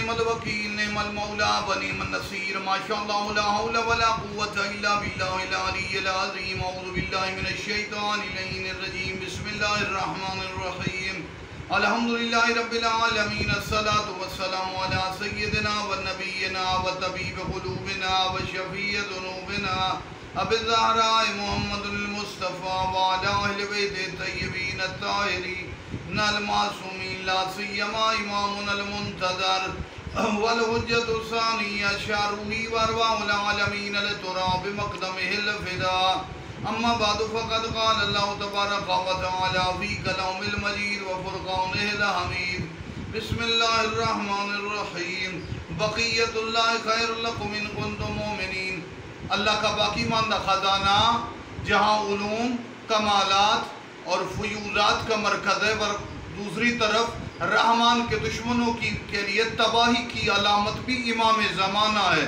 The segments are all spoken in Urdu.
نعم الوکیل نعم المولا و نعم النصیر ما شاء اللہ لا حول ولا قوة الا باللہ العلی العظیم اعوذ باللہ من الشیطان اللعین الرجیم بسم اللہ الرحمن الرحیم الحمدللہ رب العالمین الصلاة والسلام علی سیدنا و نبینا و طبیب قلوبنا و شفیع ذنوبنا ابی الزہراء محمد المصطفیٰ و علی اہل بیت الطیبین الطاہرین المعصومین لا سیما امامنا المنتظر والحجة الثانية شعره وارواح العالمين لتراب مقدمه الفداء اما بعد فقد قال الله تبارك وتعالى في كلام المجيد وفرقانه الحميد بسم الله الرحمن الرحيم بقية الله خير لكم إن كنتم مؤمنين اللہ کا باقی ماندہ خزانہ جہاں علوم کمالات اور فیوضات کا مرکز ہے، اور دوسری طرف رحمان کے دشمنوں کے لیے تباہی کی علامت بھی امام زمانہ ہے۔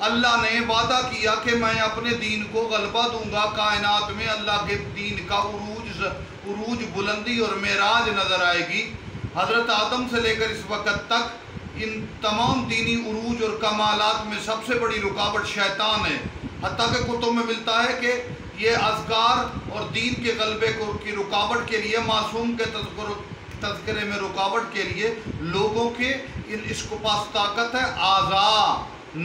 اللہ نے وعدہ کیا کہ میں اپنے دین کو غلبہ دوں گا، کائنات میں اللہ کے دین کا عروج بلندی اور معراج نظر آئے گی۔ حضرت آدم سے لے کر اس وقت تک ان تمام دینی عروج اور کمالات میں سب سے بڑی رکاوٹ شیطان ہے، حتیٰ کہ کتب میں ملتا ہے کہ یہ اذکار اور دین کے غلبے کی رکاوٹ کے لیے، معصوم کے تذکرے میں رکاوٹ کے لیے لوگوں کے اس کو پاس طاقت ہے، اعضاء،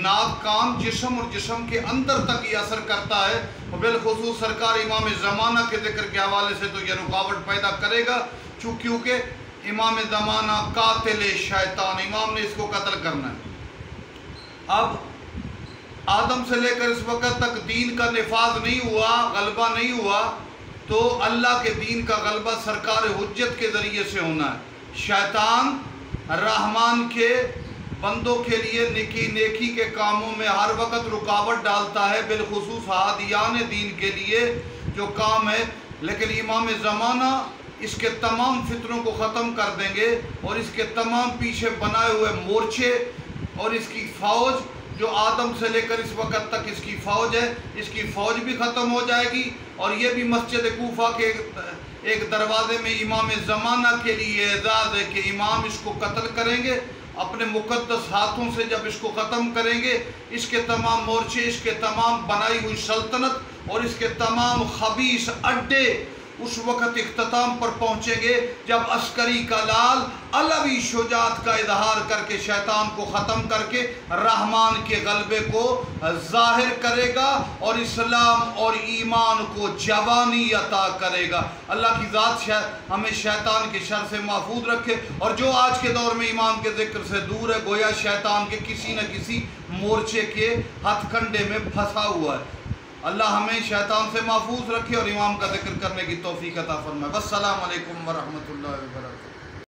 ناک، کان، جسم اور جسم کے اندر تک یہ اثر کرتا ہے، اور بالخصوص سرکار امام زمانہ کے ذکر کے حوالے سے تو یہ رکاوٹ پیدا کرے گا، کیونکہ امام زمانہ قاتل شیطان، امام نے اس کو قتل کرنا ہے۔ اب آدم سے لے کر اس وقت تک دین کا نفاذ نہیں ہوا، غلبہ نہیں ہوا، تو اللہ کے دین کا غلبہ سرکار حجت کے ذریعے سے ہونا ہے۔ شیطان رحمان کے بندوں کے لیے نیکی کے کاموں میں ہر وقت رکاوٹ ڈالتا ہے، بالخصوص ہادیان دین کے لیے جو کام ہے، لیکن امام زمانہ اس کے تمام فتنوں کو ختم کر دیں گے، اور اس کے تمام پیچھے بنائے ہوئے مورچے اور اس کی فوج جو آدم سے لے کر اس وقت تک اس کی فوج ہے، اس کی فوج بھی ختم ہو جائے گی، اور یہ بھی مسجد کوفہ کے ایک دروازے میں امام زمانہ کے لیے اعزاز ہے کہ امام اس کو قتل کریں گے، اپنے مقدس ہاتھوں سے جب اس کو ختم کریں گے، اس کے تمام مورچے، اس کے تمام بنائی ہوئی سلطنت اور اس کے تمام خبیث اڈے اس وقت اختتام پر پہنچیں گے جب عسکری کا لال علوی شجاعت کا اظہار کر کے شیطان کو ختم کر کے رحمان کے غلبے کو ظاہر کرے گا اور اسلام اور ایمان کو جوانی عطا کرے گا۔ اللہ کی ذات ہمیں شیطان کے شر سے محفوظ رکھے، اور جو آج کے دور میں امام کے ذکر سے دور ہے، گویا شیطان کے کسی نہ کسی مورچے کے ہتھ کنڈے میں پھنسا ہوا ہے۔ اللہ ہمیں شیطان سے محفوظ رکھے اور امام کا ذکر کرنے کی توفیق عطا فرمائے۔ والسلام علیکم ورحمۃ اللہ وبرکاتہ۔